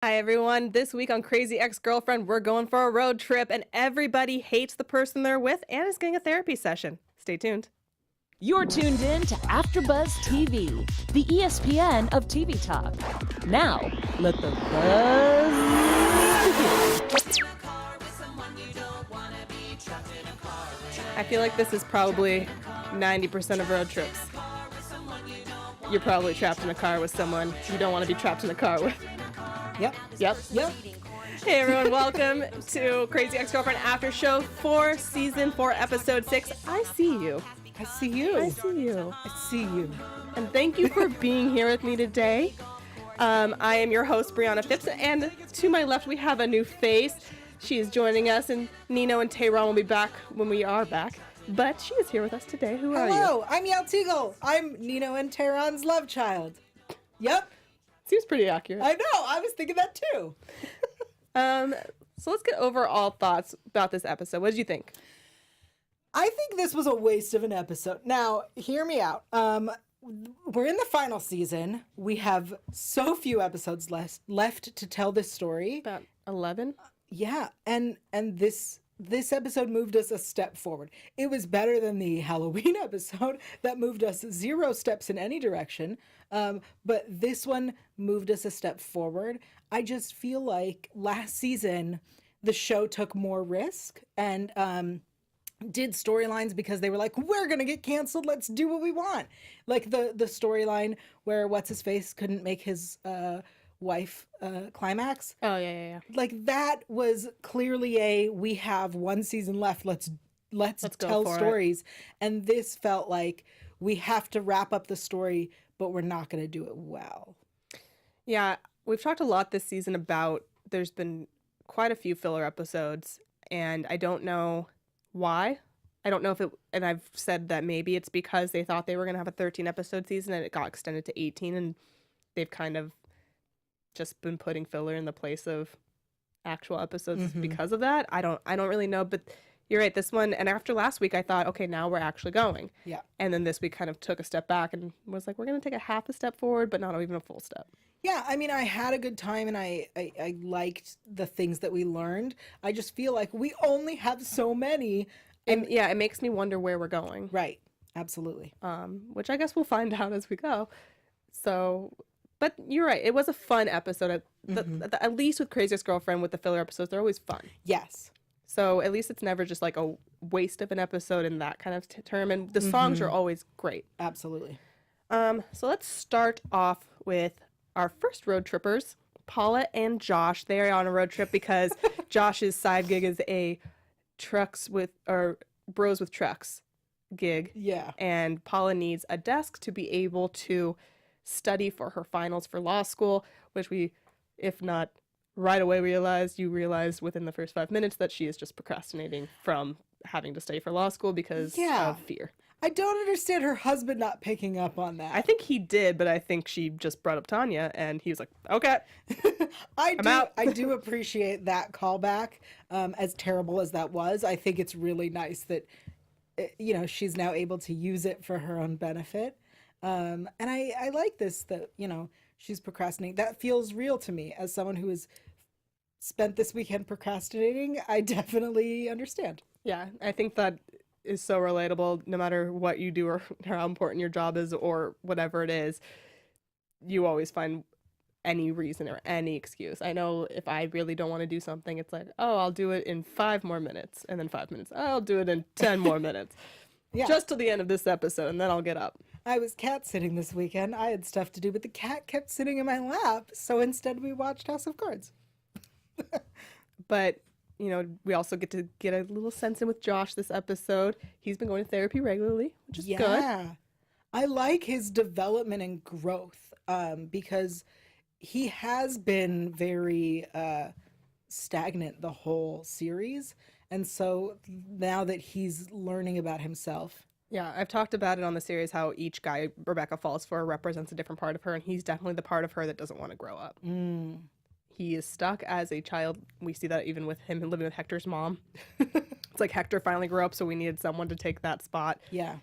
Hi, everyone. This week on Crazy Ex-Girlfriend, we're going for a road trip, and everybody hates the person they're with and is getting a therapy session. Stay tuned. You're tuned in to AfterBuzz TV, the ESPN of TV talk. Now, let the buzz begin. I feel like this is probably 90% of road trips. You're probably trapped in a car with someone you don't want to be trapped in a car with. Yep. Hey everyone, welcome to Crazy Ex-Girlfriend After Show 4, Season 4, Episode 6. I see you. I see you. I see you. I see you. And thank you for being here with me today. I am your host, Briana Phipps, and to my left we have a new face. She is joining us, and Nino and Tyron will be back when we are back. But she is here with us today. Who are you? Hello, I'm Tygiel. I'm Nino and Tyron's love child. Yep. Seems pretty accurate. I know. I was thinking that too. So let's get overall thoughts about this episode. What did you think? I think this was a waste of an episode. Now, hear me out. We're in the final season. We have so few episodes left to tell this story. About 11? Yeah, and this episode moved us a step forward. It was better than the Halloween episode that moved us 0 steps in any direction. But this one moved us a step forward. I just feel like last season the show took more risk and did storylines because they were like, we're gonna get canceled, let's do what we want. Like the storyline where what's-his-face couldn't make his wife climax. Oh, yeah. Like that was clearly we have 1 season left, let's tell stories. And this felt like we have to wrap up the story, but we're not going to do it well. Yeah, we've talked a lot this season about there's been quite a few filler episodes, and I don't know why. I don't know if and I've said that maybe it's because they thought they were going to have a 13-episode season and it got extended to 18, and they've kind of just been putting filler in the place of actual episodes because of that. I don't really know, but you're right, this one, and after last week I thought, okay, now we're actually going. Yeah. And then this week kind of took a step back and was like, we're going to take a half a step forward, but not even a full step. Yeah, I mean, I had a good time and I liked the things that we learned. I just feel like we only have so many. And yeah, it makes me wonder where we're going. Right. Absolutely. Which I guess we'll find out as we go. So, but you're right. It was a fun episode. At least with Crazy Ex-Girlfriend, with the filler episodes, they're always fun. Yes. So at least it's never just like a waste of an episode in that kind of term. And the songs are always great. Absolutely. So let's start off with our first road trippers, Paula and Josh. They are on a road trip because Josh's side gig is a bros with trucks gig. Yeah. And Paula needs a desk to be able to study for her finals for law school, which we, if not right away you realize within the first 5 minutes that she is just procrastinating from having to study for law school because of fear. I don't understand her husband not picking up on that. I think he did, but I think she just brought up Tanya and he was like, okay, I do appreciate that callback. As terrible as that was, I think it's really nice that, she's now able to use it for her own benefit. And I like this, that, she's procrastinating. That feels real to me as someone who has spent this weekend procrastinating. I definitely understand. Yeah, I think that is so relatable. No matter what you do or how important your job is or whatever it is, you always find any reason or any excuse. I know if I really don't want to do something, it's like, oh, I'll do it in 5 more minutes, and then 5 minutes. I'll do it in 10 more minutes. Yeah. Just till the end of this episode, and then I'll get up. I was cat sitting this weekend. I had stuff to do, but the cat kept sitting in my lap, so instead we watched House of Cards. But, we also get to get a little sense in with Josh this episode. He's been going to therapy regularly, which is good. Yeah. I like his development and growth because he has been very stagnant the whole series. And so now that he's learning about himself. Yeah, I've talked about it on the series how each guy Rebecca falls for represents a different part of her, and he's definitely the part of her that doesn't want to grow up. He is stuck as a child. We see that even with him living with Hector's mom. It's like Hector finally grew up, so we needed someone to take that spot. Yeah.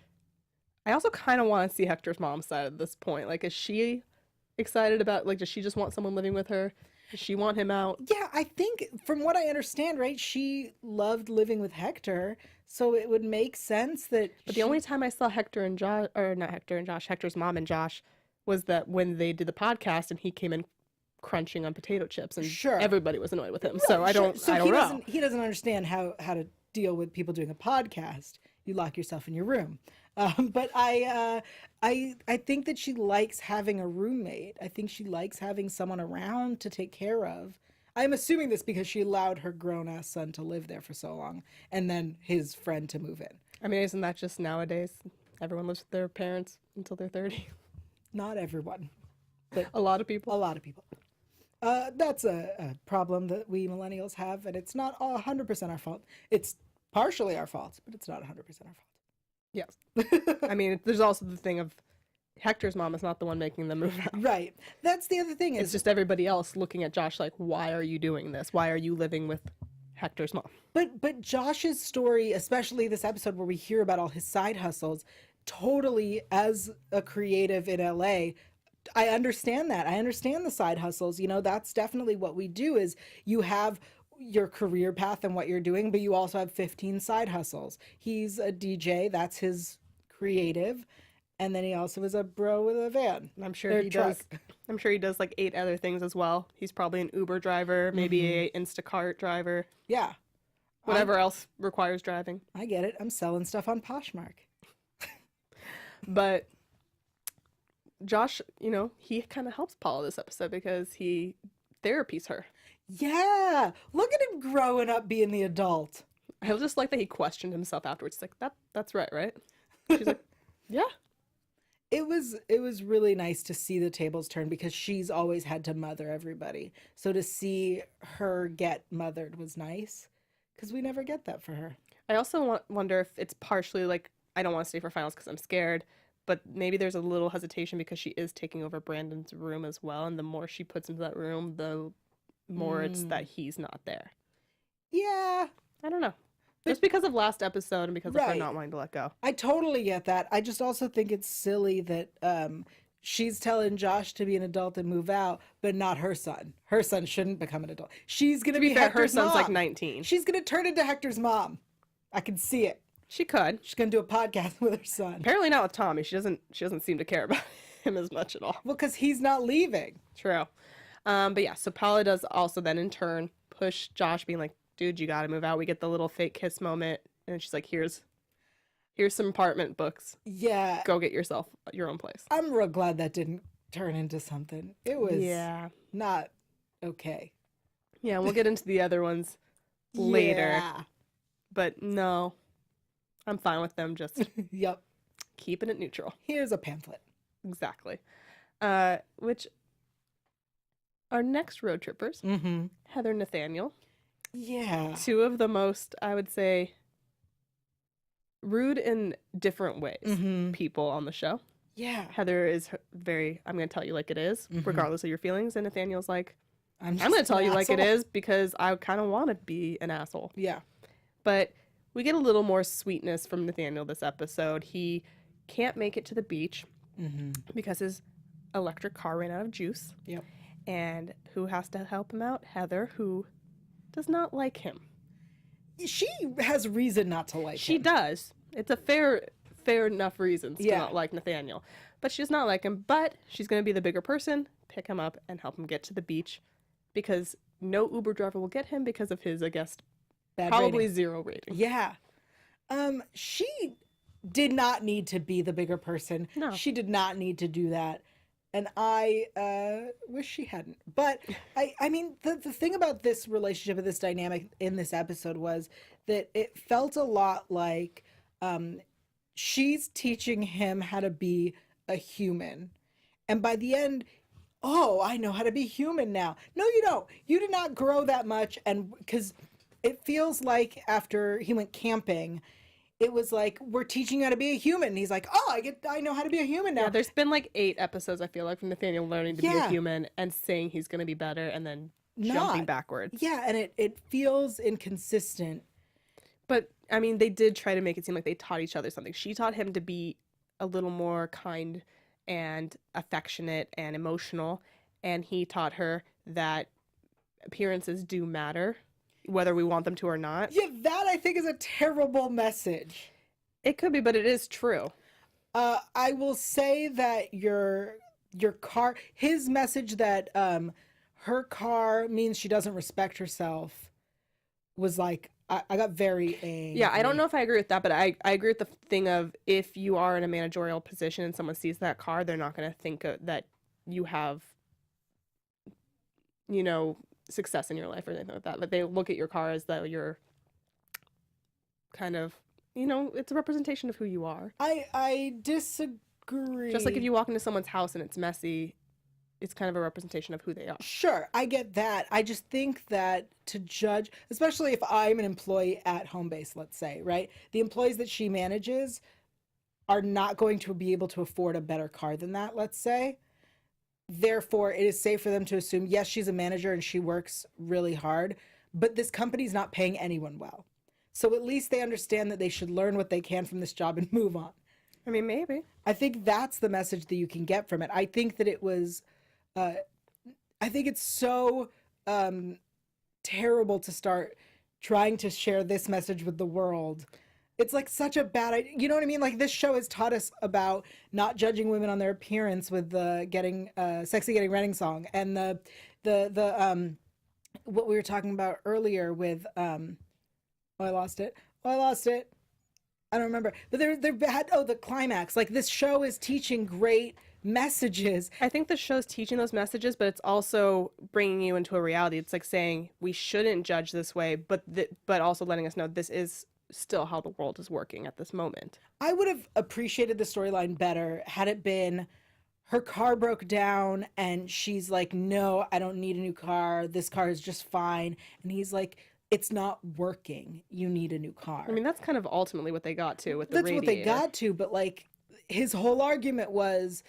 I also kind of want to see Hector's mom's side at this point. Like, is she excited about, like, does she just want someone living with her? Does she want him out? Yeah, I think from what I understand, right, she loved living with Hector, so it would make sense that But the only time I saw Hector and Josh, or not Hector and Josh, Hector's mom and Josh, was that when they did the podcast and he came in crunching on potato chips and Sure. everybody was annoyed with him. So I don't So I don't know. He doesn't understand how to deal with people doing a podcast. You lock yourself in your room. But I think that she likes having a roommate. I think she likes having someone around to take care of. I'm assuming this because she allowed her grown-ass son to live there for so long and then his friend to move in. I mean, isn't that just nowadays? Everyone lives with their parents until they're 30. Not everyone, but A lot of people. a lot of people. That's a problem that we millennials have, and it's not 100% our fault. It's partially our fault, but it's not 100% our fault. Yes. I mean, there's also the thing of Hector's mom is not the one making them move out. Right. That's the other thing. It's just everybody else looking at Josh like, why are you doing this? Why are you living with Hector's mom? But Josh's story, especially this episode where we hear about all his side hustles, totally as a creative in LA, I understand that. I understand the side hustles. You know, that's definitely what we do is you have your career path and what you're doing, but you also have 15 side hustles. He's a DJ, that's his creative, and then he also is a bro with a van. I'm sure he does. I'm sure he does like 8 other things as well. He's probably an Uber driver, maybe a Instacart driver, Yeah, whatever else requires driving. I get it. I'm selling stuff on Poshmark. But Josh, you know, he kind of helps Paula this episode because he therapies her. Yeah, look at him growing up being the adult. I just like that he questioned himself afterwards. He's like, that's right? She's like, yeah. It was really nice to see the tables turn because she's always had to mother everybody. So to see her get mothered was nice because we never get that for her. I also wonder if it's partially like, I don't want to stay for finals because I'm scared, but maybe there's a little hesitation because she is taking over Brandon's room as well. And the more she puts into that room, the more it's that he's not there. Yeah. I don't know. Just because of last episode and because of her Right. not wanting to let go. I totally get that. I just also think it's silly that she's telling Josh to be an adult and move out, but not her son. Her son shouldn't become an adult. She's going to be Fair, her Hector's son's mom. like 19. She's going to turn into Hector's mom. I can see it. She could. She's going to do a podcast with her son. Apparently not with Tommy. She doesn't seem to care about him as much at all. Well, because he's not leaving. True. But yeah, so Paula does also then in turn push Josh, being like, dude, you gotta move out. We get the little fake kiss moment, and then she's like, here's some apartment books. Yeah. Go get yourself your own place. I'm real glad that didn't turn into something. It was Yeah. not okay. Yeah, and we'll get into the other ones later. Yeah. But no, I'm fine with them just Yep. keeping it neutral. Here's a pamphlet. Exactly. Which our next road trippers, Mm-hmm. Heather and Nathaniel, Yeah. 2 of the most, I would say, rude in different ways Mm-hmm. people on the show. Yeah. Heather is very, I'm going to tell you like it is, Mhm. regardless of your feelings. And Nathaniel's like, I'm I'm going to tell an you like it asshole. is because I kind of want to be an asshole. Yeah. But we get a little more sweetness from Nathaniel this episode. He can't make it to the beach Mm-hmm. because his electric car ran out of juice. Yep. And who has to help him out? Heather, who does not like him. She has reason not to like She him. does. It's a fair enough reasons to Yeah. not like Nathaniel. But she does not like him. But she's going to be the bigger person, pick him up, and help him get to the beach. Because no Uber driver will get him because of his, I guess, Bad probably rating. 0 rating. Yeah. She did not need to be the bigger person. No. She did not need to do that. And I wish she hadn't. But I mean, the thing about this relationship and this dynamic in this episode was that it felt a lot like she's teaching him how to be a human. And by the end, oh, I know how to be human now. No, you don't. You did not grow that much. And because it feels like after he went camping, it was like, we're teaching you how to be a human. And he's like, oh, I know how to be a human now. Yeah, there's been like 8 episodes, I feel like, from Nathaniel learning to be a Yeah. human and saying he's going to be better and then Not. jumping backwards. Yeah, and it feels inconsistent. But, I mean, they did try to make it seem like they taught each other something. She taught him to be a little more kind and affectionate and emotional. And he taught her that appearances do matter, whether we want them to or not. Yeah, that I think is a terrible message. It could be, but it is true. I will say that your car, his message that her car means she doesn't respect herself was like, I got very angry. Yeah, I don't know if I agree with that, but I agree with the thing of if you are in a managerial position and someone sees that car, they're not going to think that you have, you know, success in your life or anything like that. But they look at your car as though you're kind of, you know, it's a representation of who you are. I disagree. Just like if you walk into someone's house and it's messy, it's kind of a representation of who they are. Sure, I get that. I just think that to judge, especially if I'm an employee at Homebase, let's say, right? The employees that she manages are not going to be able to afford a better car than that, let's say. Therefore, it is safe for them to assume, yes, she's a manager and she works really hard, but this company's not paying anyone well. So at least they understand that they should learn what they can from this job and move on. I mean, maybe. I think that's the message that you can get from it. I think that it was... I think it's so terrible to start trying to share this message with the world. It's like such a bad idea. You know what I mean? Like this show has taught us about not judging women on their appearance with the sexy getting ready song and the what we were talking about earlier with I lost it. I don't remember. But they had the climax. Like this show is teaching great messages. I think the show's teaching those messages, but it's also bringing you into a reality. It's like saying we shouldn't judge this way, but also letting us know this is still how the world is working at this moment. I would have appreciated the storyline better had it been her car broke down and she's like, no, I don't need a new car. This car is just fine. And he's like, it's not working. You need a new car. I mean, that's kind of ultimately what they got to with the That's radiator. what they got to, but like his whole argument was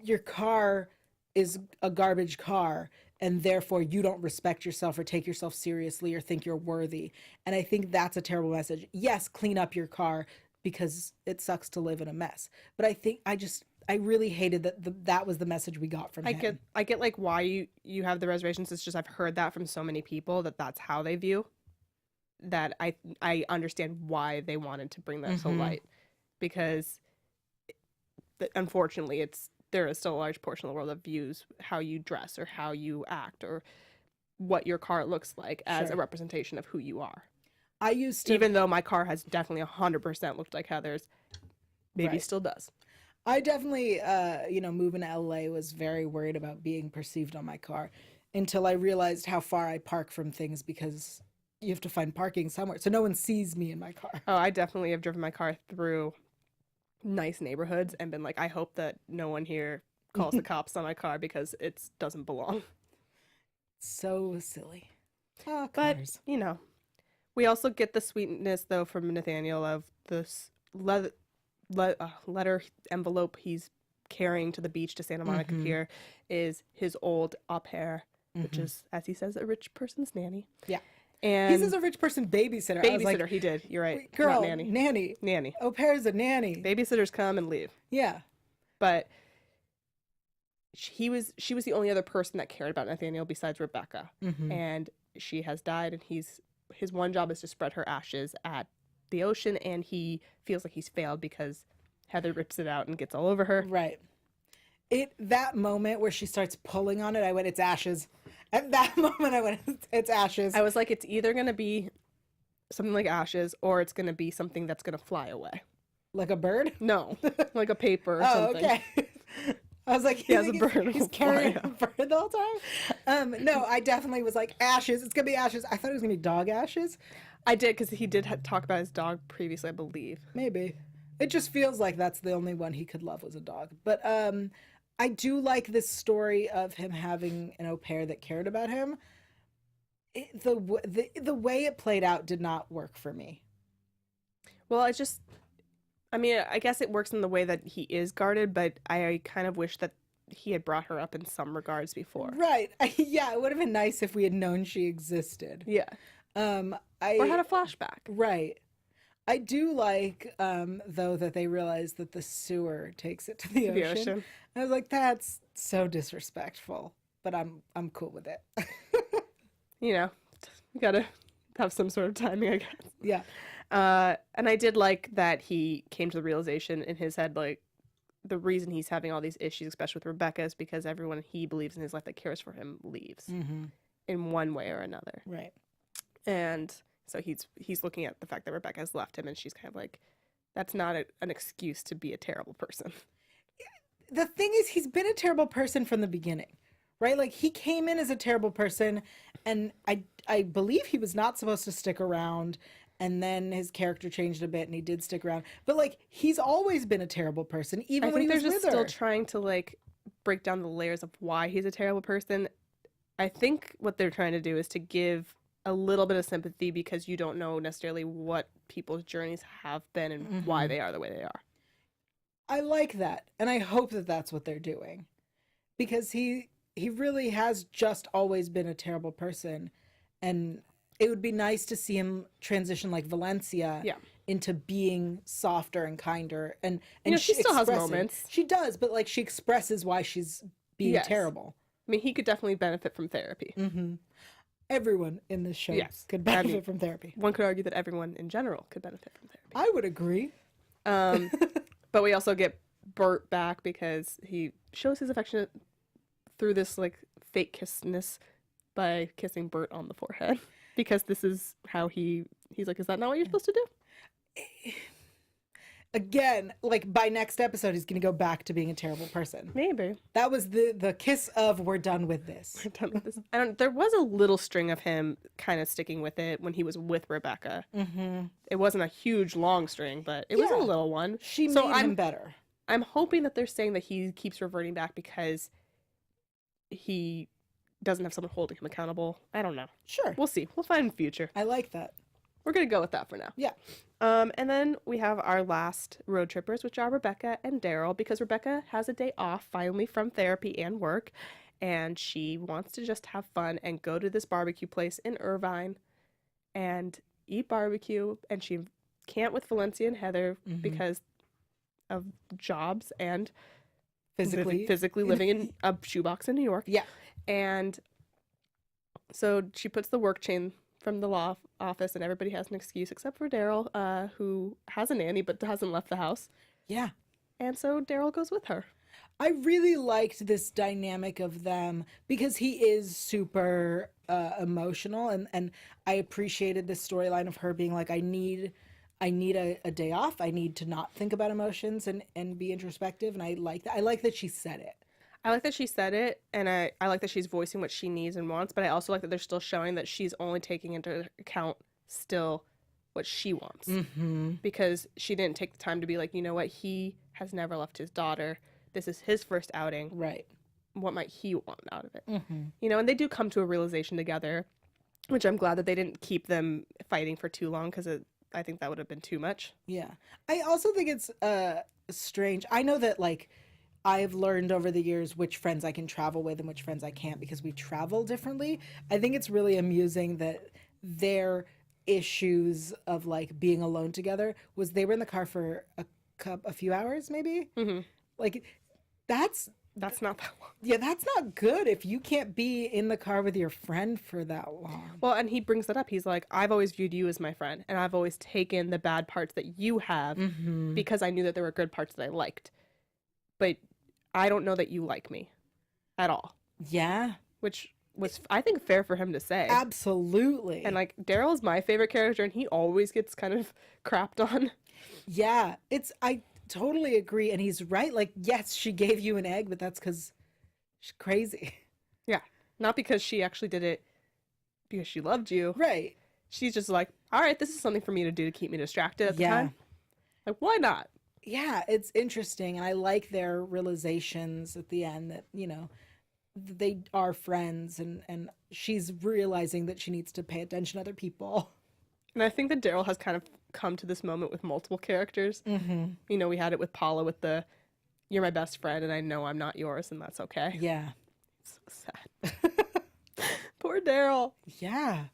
your car is a garbage car and therefore you don't respect yourself or take yourself seriously or think you're worthy. And I think that's a terrible message. Yes, clean up your car because it sucks to live in a mess. But I really hated that was the message we got from him. I get like why you have the reservations. It's just I've heard that from so many people that's how they view. That I understand why they wanted to bring that to light, because unfortunately there is still a large portion of the world that views how you dress or how you act or what your car looks like as a representation of who you are. I used to, even though my car has definitely 100% looked like Heather's, maybe still does. I definitely, moving to LA was very worried about being perceived on my car until I realized how far I park from things because you have to find parking somewhere. So no one sees me in my car. Oh, I definitely have driven my car through nice neighborhoods and been like, I hope that no one here calls the cops on my car because it doesn't belong. So silly. Oh, but, you know, we also get the sweetness, though, from Nathaniel of this letter envelope he's carrying to the beach to Santa Monica Pier is his old au pair, which is, as he says, a rich person's nanny. Yeah. And he says a rich person babysitter. Babysitter, he did. You're right. Girl, not nanny. Nanny. Au pair is a nanny. Babysitters come and leave. Yeah. But she was the only other person that cared about Nathaniel besides Rebecca. And she has died, and his one job is to spread her ashes at the ocean, and he feels like he's failed because Heather rips it out and gets all over her. Right. That moment where she starts pulling on it, I went, it's ashes. At that moment, I went, it's ashes. I was like, it's either going to be something like ashes or it's going to be something that's going to fly away. Like a bird? No, like a paper or something. Okay. I was like, a bird. He's carrying a bird the whole time? No, I definitely was like, ashes. It's going to be ashes. I thought it was going to be dog ashes. I did, because he did talk about his dog previously, I believe. Maybe. It just feels like that's the only one he could love was a dog. But I do like this story of him having an au pair that cared about him. The way it played out did not work for me. Well, I guess it works in the way that he is guarded, but I kind of wish that he had brought her up in some regards before. Right. Yeah, it would have been nice if we had known she existed. Yeah. Or had a flashback. Right. I do like, though, that they realized that the sewer takes it to the ocean. I was like, that's so disrespectful, but I'm cool with it. you know, you gotta have some sort of timing, I guess. Yeah. And I did like that he came to the realization in his head, like, the reason he's having all these issues, especially with Rebecca, is because everyone he believes in his life that cares for him leaves in one way or another. Right. And so he's looking at the fact that Rebecca has left him, and she's kind of like, that's not an excuse to be a terrible person. The thing is, he's been a terrible person from the beginning, right? Like, he came in as a terrible person, and I believe he was not supposed to stick around, and then his character changed a bit, and he did stick around. But, like, he's always been a terrible person, even when he was with her. I think they're just still trying to, like, break down the layers of why he's a terrible person. I think what they're trying to do is to give a little bit of sympathy, because you don't know necessarily what people's journeys have been and why they are the way they are. I like that, and I hope that that's what they're doing, because he really has just always been a terrible person, and it would be nice to see him transition like Valencia into being softer and kinder, and she still has moments. She does, but like she expresses why she's being terrible. I mean, he could definitely benefit from therapy. Everyone in this show could benefit from therapy. One could argue that everyone in general could benefit from therapy. I would agree. But we also get Bert back because he shows his affection through this like fake kissness by kissing Bert on the forehead, because this is how he's like, is that not what you're supposed to do? Again, like by next episode, he's going to go back to being a terrible person. Maybe. That was the kiss of we're done with this. We're done with this. There was a little string of him kind of sticking with it when he was with Rebecca. It wasn't a huge long string, but it was a little one. She made him better. I'm hoping that they're saying that he keeps reverting back because he doesn't have someone holding him accountable. I don't know. Sure. We'll see. We'll find in the future. I like that. We're going to go with that for now. Yeah. And then we have our last road trippers, which are Rebecca and Daryl, because Rebecca has a day off finally from therapy and work, and she wants to just have fun and go to this barbecue place in Irvine and eat barbecue, and she can't with Valencia and Heather because of jobs and physically living in a shoebox in New York. Yeah. And so she puts the work chain from the law office, and everybody has an excuse except for Daryl, who has a nanny but hasn't left the house. Yeah. And so Daryl goes with her. I really liked this dynamic of them because he is super emotional, and I appreciated the storyline of her being like, I need a day off. I need to not think about emotions and be introspective. And I like that. I like that she said it. I like that she said it, and I like that she's voicing what she needs and wants, but I also like that they're still showing that she's only taking into account still what she wants. Because she didn't take the time to be like, you know what, he has never left his daughter. This is his first outing. Right. What might he want out of it? You know, and they do come to a realization together, which I'm glad that they didn't keep them fighting for too long, because I think that would have been too much. Yeah. I also think it's strange. I know that, like, I've learned over the years which friends I can travel with and which friends I can't because we travel differently. I think it's really amusing that their issues of like being alone together was they were in the car for a few hours, maybe. Like that's not that long. Yeah, that's not good if you can't be in the car with your friend for that long. Well, and he brings that up. He's like, I've always viewed you as my friend, and I've always taken the bad parts that you have because I knew that there were good parts that I liked. But I don't know that you like me at all. Yeah. Which was, I think, fair for him to say. Absolutely. And like, Daryl's my favorite character, and he always gets kind of crapped on. Yeah. I totally agree. And he's right. Like, yes, she gave you an egg, but that's because she's crazy. Yeah. Not because she actually did it because she loved you. Right. She's just like, all right, this is something for me to do to keep me distracted at the time. Like, why not? Yeah, it's interesting, and I like their realizations at the end that, you know, they are friends, and she's realizing that she needs to pay attention to other people. And I think that Daryl has kind of come to this moment with multiple characters. You know, we had it with Paula with the, you're my best friend, and I know I'm not yours, and that's okay. Yeah. It's so sad. Poor Daryl. Yeah.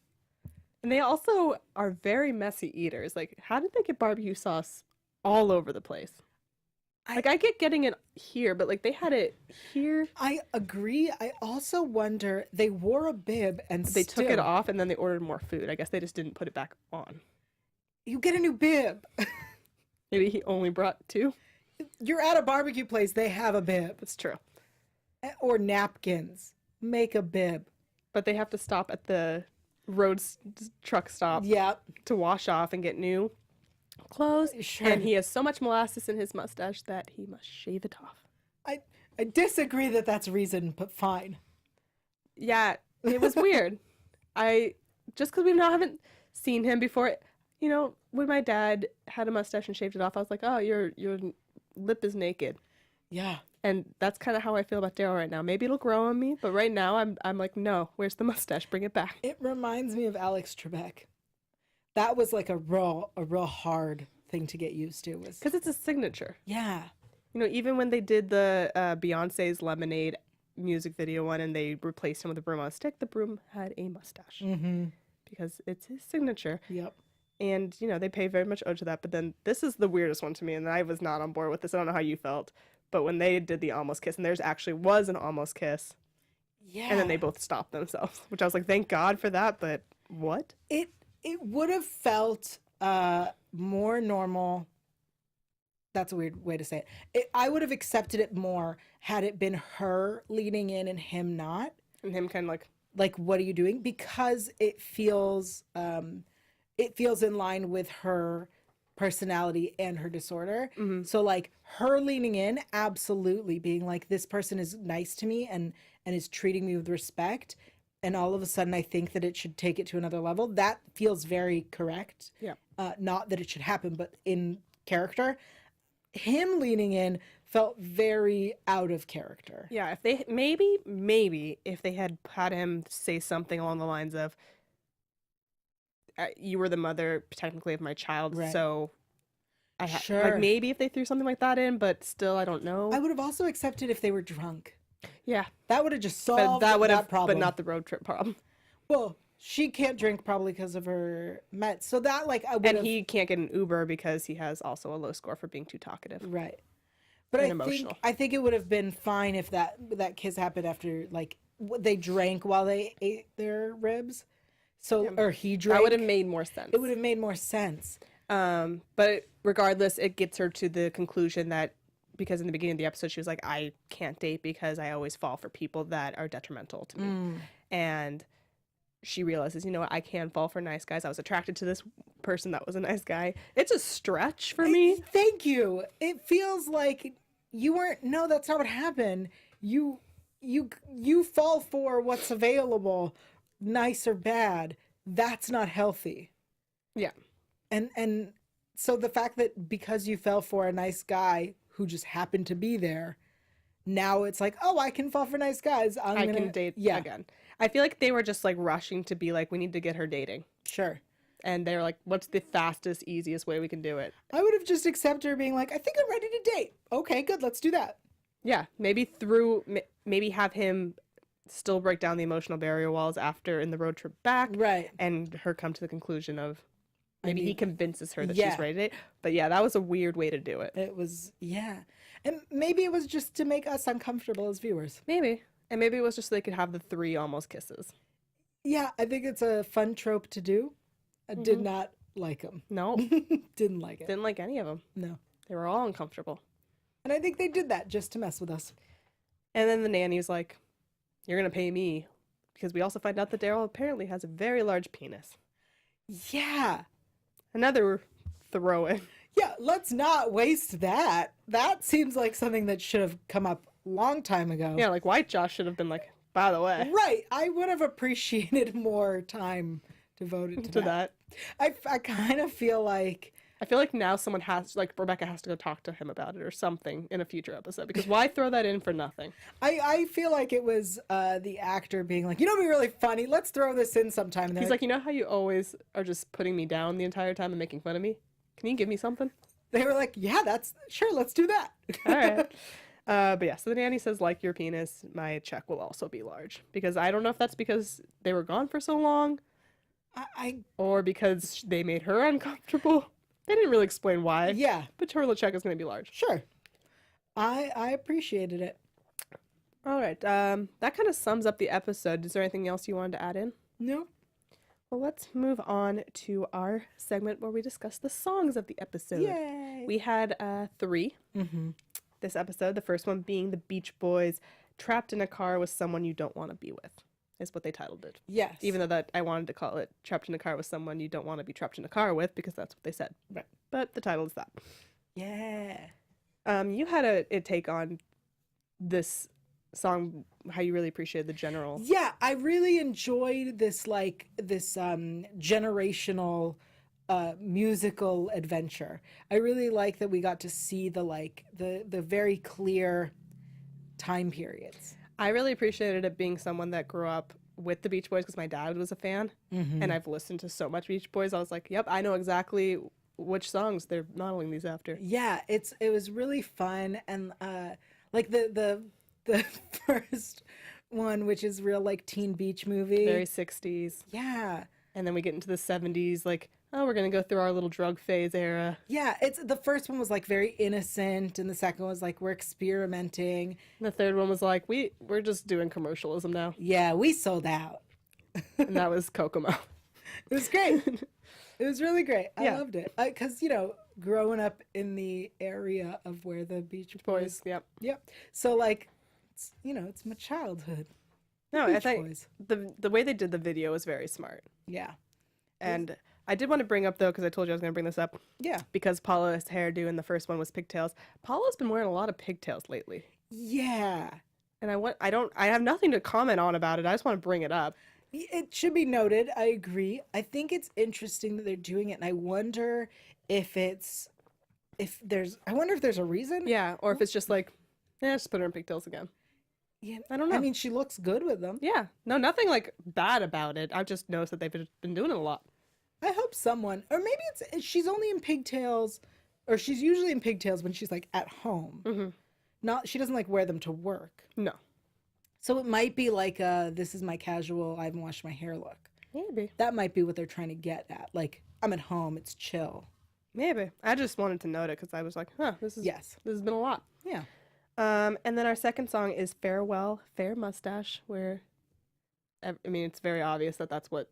And they also are very messy eaters. Like, how did they get barbecue sauce all over the place? Like, I get getting it here, but, like, they had it here. I agree. I also wonder, they wore a bib and They took it still- off, and then they ordered more food. I guess they just didn't put it back on. You get a new bib. Maybe he only brought 2. You're at a barbecue place, they have a bib. That's true. Or napkins. Make a bib. But they have to stop at the truck stop Yep. to wash off and get new clothes. Sure. And he has so much molasses in his mustache that he must shave it off. I disagree that that's reason, but fine. Yeah, it was weird. Just because haven't seen him before, you know, when my dad had a mustache and shaved it off, I was like, oh, your lip is naked. Yeah. And that's kind of how I feel about Daryl right now. Maybe it'll grow on me, but right now I'm like, no, where's the mustache? Bring it back. It reminds me of Alex Trebek. That was like a real hard thing to get used to. Was Because it's a signature. yeah. You know, even when they did the Beyonce's Lemonade music video one and they replaced him with a broom on a stick, the broom had a mustache. Mm-hmm. Because it's his signature. Yep. And, you know, they pay very much ode to that. But then this is the weirdest one to me, and I was not on board with this. I don't know how you felt. But when they did the almost kiss, and theirs actually was an almost kiss, Yeah. and then they both stopped themselves, which I was like, thank God for that, but what? It would have felt more normal. That's a weird way to say it. I would have accepted it more had it been her leaning in and him not. And him kind of Like, what are you doing? Because it feels in line with her personality and her disorder. Mhm. So like her leaning in, absolutely being like, this person is nice to me and is treating me with respect. And all of a sudden I think that it should take it to another level. That feels very correct. Yeah. Not that it should happen, but in character. Him leaning in felt very out of character. Yeah, if they maybe if they had him say something along the lines of, "You were the mother technically of my child," Right. so Sure. like maybe if they threw something like that in, but still, I don't know. I would have also accepted if they were drunk. Yeah, That would have just but solved that would have, problem. but not the road trip problem. Well, she can't drink probably because of her meds. So that like I would And have he can't get an Uber because he has also a low score for being too talkative. right. But and I emotional. think it would have been fine if that kiss happened after like they drank while they ate their ribs. So or he drank. That would have made more sense. It would have made more sense. But regardless, it gets her to the conclusion that because in the beginning of the episode she was like, I can't date because I always fall for people that are detrimental to me. And she realizes, you know what, I can fall for nice guys. I was attracted to this person that was a nice guy. It's a stretch for me. Thank you. It feels like you weren't. No, that's not what happened. You fall for what's available, nice or bad. That's not healthy. Yeah. And so the fact that because you fell for a nice guy who just happened to be there, now it's like, oh, I can fall for nice guys. I can date again. I feel like they were just like rushing to be like, we need to get her dating. Sure. And they were like, what's the fastest, easiest way we can do it? I would have just accepted her being like, I think I'm ready to date. Okay, good. Let's do that. Yeah. Maybe maybe have him still break down the emotional barrier walls after in the road trip back. Right. And her come to the conclusion of maybe he convinces her that yeah. she's ready to date. But yeah, that was a weird way to do it. It was, yeah. And maybe it was just to make us uncomfortable as viewers. Maybe. And maybe it was just so they could have the 3 almost kisses. Yeah, I think it's a fun trope to do. I did not like them. No. Didn't like it. Didn't like any of them. No. They were all uncomfortable. And I think they did that just to mess with us. And then the nanny's like, you're going to pay me. Because we also find out that Daryl apparently has a very large penis. Yeah. Another throw-in. Yeah, let's not waste that. That seems like something that should have come up long time ago. Yeah, like White Josh should have been like, by the way. Right. I would have appreciated more time devoted to that. I kind of feel like I feel like now someone has, like Rebecca has to go talk to him about it or something in a future episode. Because why throw that in for nothing? I feel like it was the actor being like, you know, it'd be really funny. Let's throw this in sometime. And He's like, you know how you always are just putting me down the entire time and making fun of me? Can you give me something? They were like, yeah, that's sure. Let's do that. All right. But yeah, so the nanny says, like your penis, my check will also be large. Because I don't know if that's because they were gone for so long or because they made her uncomfortable. They didn't really explain why. Yeah. But her check is going to be large. Sure. I appreciated it. All right. That kind of sums up the episode. Is there anything else you wanted to add in? No. Well, let's move on to our segment where we discuss the songs of the episode. Yay. We had 3 this episode. The first one being the Beach Boys, "Trapped in a Car with Someone You Don't Want to Be With," is what they titled it. Yes. Even though that I wanted to call it "Trapped in a Car with Someone You Don't Want to Be Trapped in a Car With," because that's what they said. Right. But the title is that. Yeah. You had a take on this song, how you really appreciated the general. Yeah, I really enjoyed this generational musical adventure. I really like that we got to see the very clear time periods. I really appreciated it being someone that grew up with the Beach Boys because my dad was a fan, and I've listened to so much Beach Boys. I was like, yep, I know exactly which songs they're modeling these after. Yeah, it was really fun, and like the first one, which is real like teen beach movie, Very 60s. yeah. And then we get into the 70s, like, oh, we're going to go through our little drug phase era. Yeah, it's the first one was like very innocent, and the second was like we're experimenting. And the third one was like, we're just doing commercialism now. Yeah, we sold out. And that was Kokomo. It was great. It was really great. I Yeah. loved it. Because, growing up in the area of where the Beach Boys, yep. Yep. So, like, it's my childhood. No, Beach I think Boys. the way they did the video was very smart. Yeah. And I did want to bring up, though, because I told you I was going to bring this up, Yeah. because Paula's hairdo in the first one was pigtails. Paula's been wearing a lot of pigtails lately. Yeah. And I have nothing to comment on about it. I just want to bring it up. It should be noted. I agree. I think it's interesting that they're doing it, and I wonder if there's a reason. Yeah, or if it's just like, just put her in pigtails again. Yeah. I don't know. I mean, she looks good with them. Yeah, no, nothing like bad about it. I've just noticed that they've been doing it a lot. I hope someone, or maybe she's only in pigtails, or she's usually in pigtails when she's like at home. She doesn't like wear them to work. No. So it might be like this is my casual, I haven't washed my hair look. Maybe. That might be what they're trying to get at. Like, I'm at home, it's chill. Maybe. I just wanted to note it because I was like, this has been a lot. Yeah. And then our second song is "Farewell, Fair Mustache," where, I mean, it's very obvious that that's what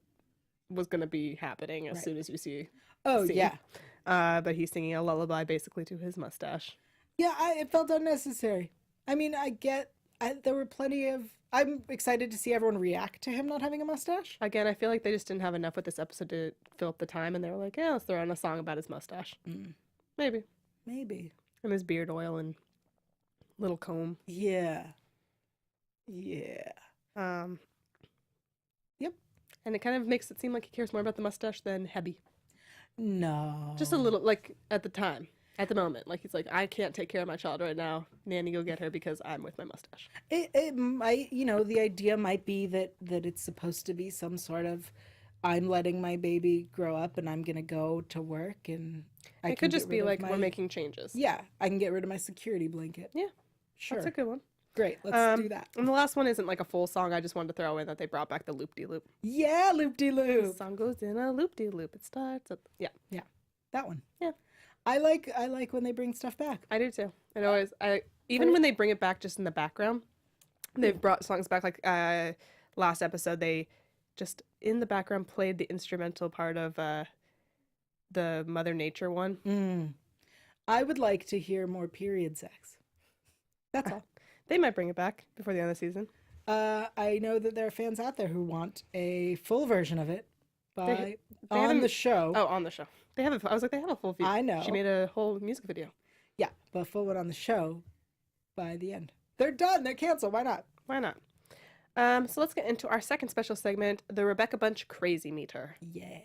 was going to be happening as soon as you see. Oh, scene. yeah. But he's singing a lullaby basically to his mustache. Yeah, it felt unnecessary. I mean, there were plenty of, I'm excited to see everyone react to him not having a mustache. Again, I feel like they just didn't have enough with this episode to fill up the time, and they were like, yeah, let's throw on a song about his mustache. Maybe. Maybe. And his beard oil and little comb. Yeah. Yeah. Yep. And it kind of makes it seem like he cares more about the mustache than Hebby. No. Just a little, like, at the time. At the moment. Like, he's like, I can't take care of my child right now. Nanny, go get her because I'm with my mustache. It might, the idea might be that it's supposed to be some sort of, I'm letting my baby grow up and I'm going to go to work and it could just be like, we're making changes. Yeah, I can get rid of my security blanket. Yeah. Sure. That's a good one. Great, let's do that. And the last one isn't like a full song. I just wanted to throw in that they brought back the loop-de-loop. Yeah, The loop-de-loop. song goes in a loop-de-loop. It starts at... Yeah. Yeah, that one. Yeah. I like when they bring stuff back. I do too. Even when they bring it back just in the background, they've brought songs back. Like last episode, they just in the background played the instrumental part of the Mother Nature one. I would like to hear more period sex. That's all. They might bring it back before the end of the season. I know that there are fans out there who want a full version of it They on haven't- the show. Oh, on the show. They have. I was like, they have a full video. I know. She made a whole music video. Yeah, but full one on the show by the end. They're done. They're canceled. Why not? Why not? So let's get into our second special segment, the Rebecca Bunch Crazy Meter. Yeah.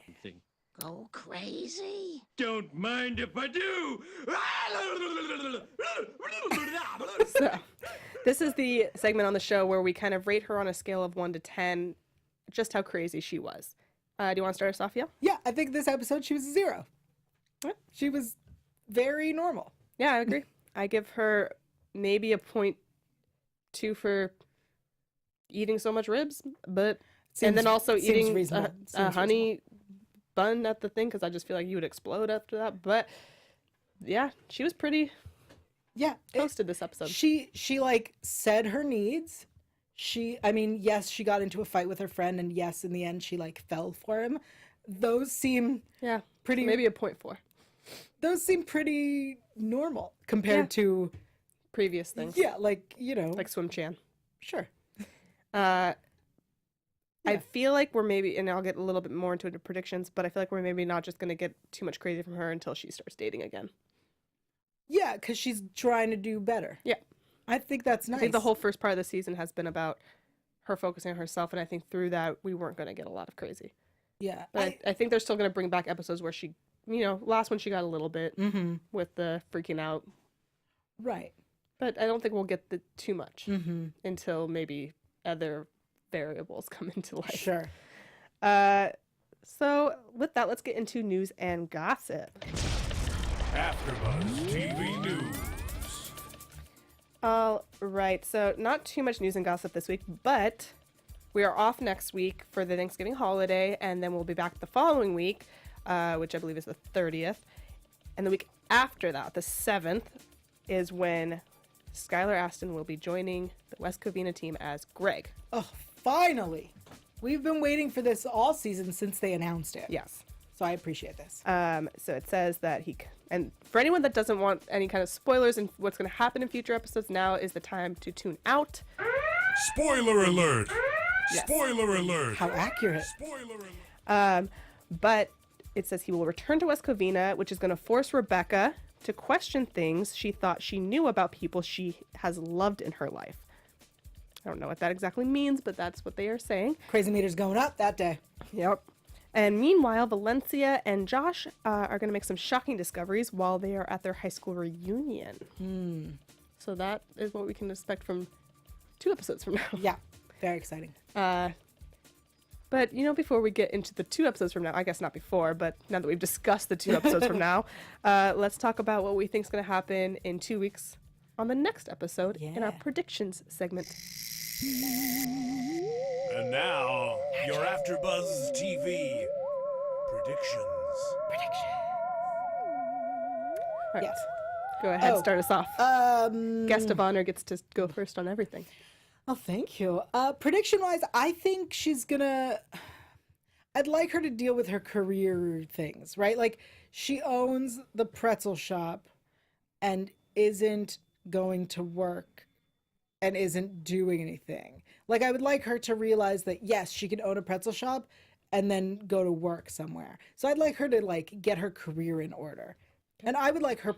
Go crazy? Don't mind if I do. So, this is the segment on the show where we kind of rate her on a scale of 1 to 10, just how crazy she was. Do you want to start us off, Yael? Yeah, I think this episode she was a 0. What? She was very normal. Yeah, I agree. I give her maybe a 0.2 for eating so much ribs, but and then also seems eating reasonable. a Seems honey bun at the thing because I just feel like you would explode after that. But yeah, she was pretty Yeah. hosted this episode. She like said her needs. Yes, she got into a fight with her friend, and yes, in the end, she like fell for him. Those seem pretty. So maybe a 0.4. Those seem pretty normal compared to previous things. Yeah, like like Swim Chan. Sure. I feel like we're maybe, and I'll get a little bit more into the predictions, but I feel like we're maybe not just going to get too much crazy from her until she starts dating again. Yeah, because she's trying to do better. Yeah. I think that's nice. I think the whole first part of the season has been about her focusing on herself, and I think through that, we weren't going to get a lot of crazy. Yeah. But I think they're still going to bring back episodes where she, last one she got a little bit with the freaking out. Right. But I don't think we'll get too much until maybe other variables come into life. Sure. So with that, let's get into news and gossip. AfterBuzz TV News. All right, so not too much news and gossip this week, but we are off next week for the Thanksgiving holiday, and then we'll be back the following week, which I believe is the 30th. And the week after that, the 7th, is when Skylar Astin will be joining the West Covina team as Greg. Oh, finally. We've been waiting for this all season since they announced it. Yes. So I appreciate this. So it says that and for anyone that doesn't want any kind of spoilers and what's going to happen in future episodes, now is the time to tune out. Spoiler alert! Yes. Spoiler alert! How accurate. Spoiler alert! But it says he will return to West Covina, which is going to force Rebecca to question things she thought she knew about people she has loved in her life. I don't know what that exactly means, but that's what they are saying. Crazy meter's going up that day. Yep. And meanwhile, Valencia and Josh are going to make some shocking discoveries while they are at their high school reunion. So that is what we can expect from 2 episodes from now. Yeah, very exciting. But, before we get into the 2 episodes from now, I guess not before, but now that we've discussed the 2 episodes from now, let's talk about what we think is going to happen in 2 weeks on the next episode in our predictions segment. And now, your AfterBuzz TV predictions. All right. Yes. Go ahead, start us off. Guest of honor gets to go first on everything. Oh, thank you. Prediction-wise, I think I'd like her to deal with her career things, right? Like, she owns the pretzel shop and isn't going to work and isn't doing anything. Like, I would like her to realize that, yes, she can own a pretzel shop and then go to work somewhere. So I'd like her to, like, get her career in order. And I would like her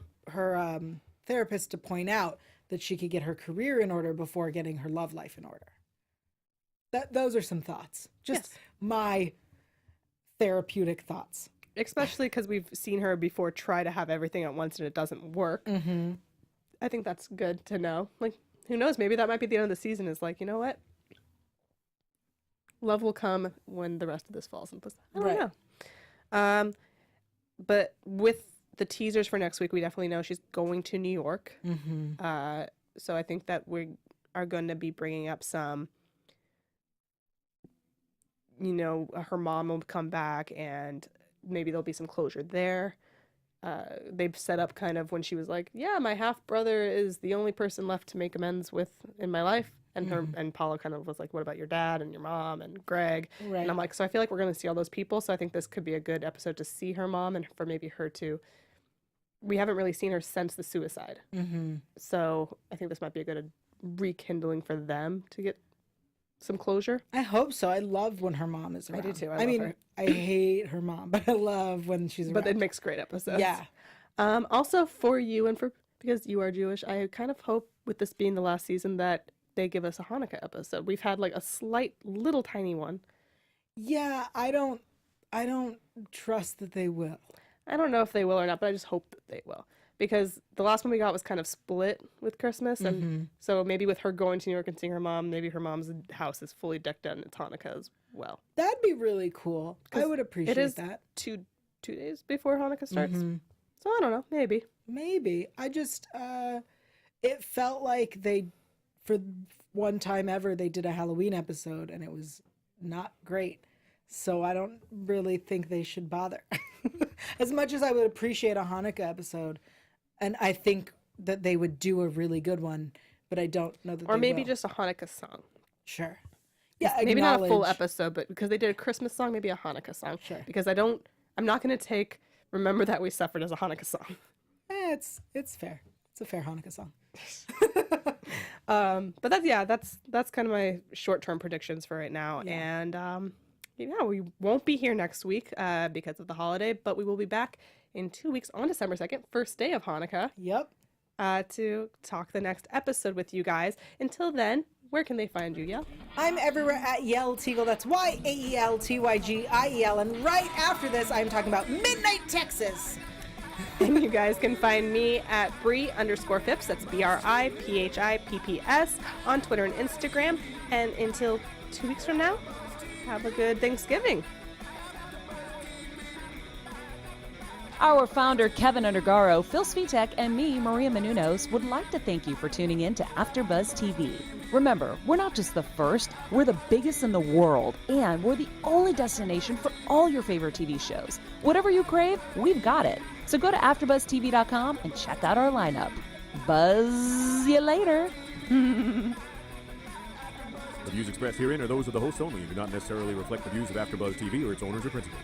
therapist to point out that she could get her career in order before getting her love life in order. Those are some thoughts. Just my therapeutic thoughts. Especially because we've seen her before try to have everything at once and it doesn't work. Mm-hmm. I think that's good to know. Like, who knows? Maybe that might be the end of the season is like, you know what? Love will come when the rest of this falls into place. I don't know. But with the teasers for next week, we definitely know she's going to New York. Mm-hmm. So I think that we are going to be bringing up some, her mom will come back and maybe there'll be some closure there. They've set up kind of when she was like, yeah, my half brother is the only person left to make amends with in my life. And and Paula kind of was like, what about your dad and your mom and Greg? Right. And I'm like, so I feel like we're going to see all those people. So I think this could be a good episode to see her mom and for maybe her to, we haven't really seen her since the suicide. Mm-hmm. So I think this might be a good rekindling for them to get some closure. I hope so. I love when her mom is around. I do too. I mean, her. I hate her mom, but I love when she's around. But it makes great episodes. Yeah. Also for you and because you are Jewish, I kind of hope with this being the last season that they give us a Hanukkah episode. We've had like a slight little tiny one. Yeah, I don't trust that they will. I don't know if they will or not, but I just hope that they will. Because the last one we got was kind of split with Christmas. And so maybe with her going to New York and seeing her mom, maybe her mom's house is fully decked out and it's Hanukkah as well. That'd be really cool. I would appreciate that. Two days before Hanukkah starts. So I don't know. Maybe. Maybe. I just, it felt like for one time ever, they did a Halloween episode and it was not great. So I don't really think they should bother. As much as I would appreciate a Hanukkah episode, and I think that they would do a really good one, but I don't know that. Or they maybe will. just a Hanukkah song. Sure. Yeah, Maybe not a full acknowledge- episode, but because they did a Christmas song, maybe a Hanukkah song. Sure. Because I'm not going to take "Remember That We Suffered" as a Hanukkah song. It's fair. It's a fair Hanukkah song. But that's kind of my short-term predictions for right now. Yeah. And we won't be here next week because of the holiday, but we will be back in 2 weeks on December 2nd, first day of Hanukkah, Yep. to talk the next episode with you guys. Until then, where can they find you, Yael? I'm everywhere at Yael Tygiel. That's YaelTygiel. And right after this, I'm talking about Midnight Texas. And you guys can find me at Bri_Phipps. That's BRIPHIPPS on Twitter and Instagram. And until 2 weeks from now, have a good Thanksgiving. Our founder, Keven Undergaro, Phil Svitek, and me, Maria Menounos, would like to thank you for tuning in to AfterBuzz TV. Remember, we're not just the first, we're the biggest in the world, and we're the only destination for all your favorite TV shows. Whatever you crave, we've got it. So go to AfterBuzzTV.com and check out our lineup. Buzz you later. The views expressed herein are those of the hosts only and do not necessarily reflect the views of AfterBuzz TV or its owners or principals.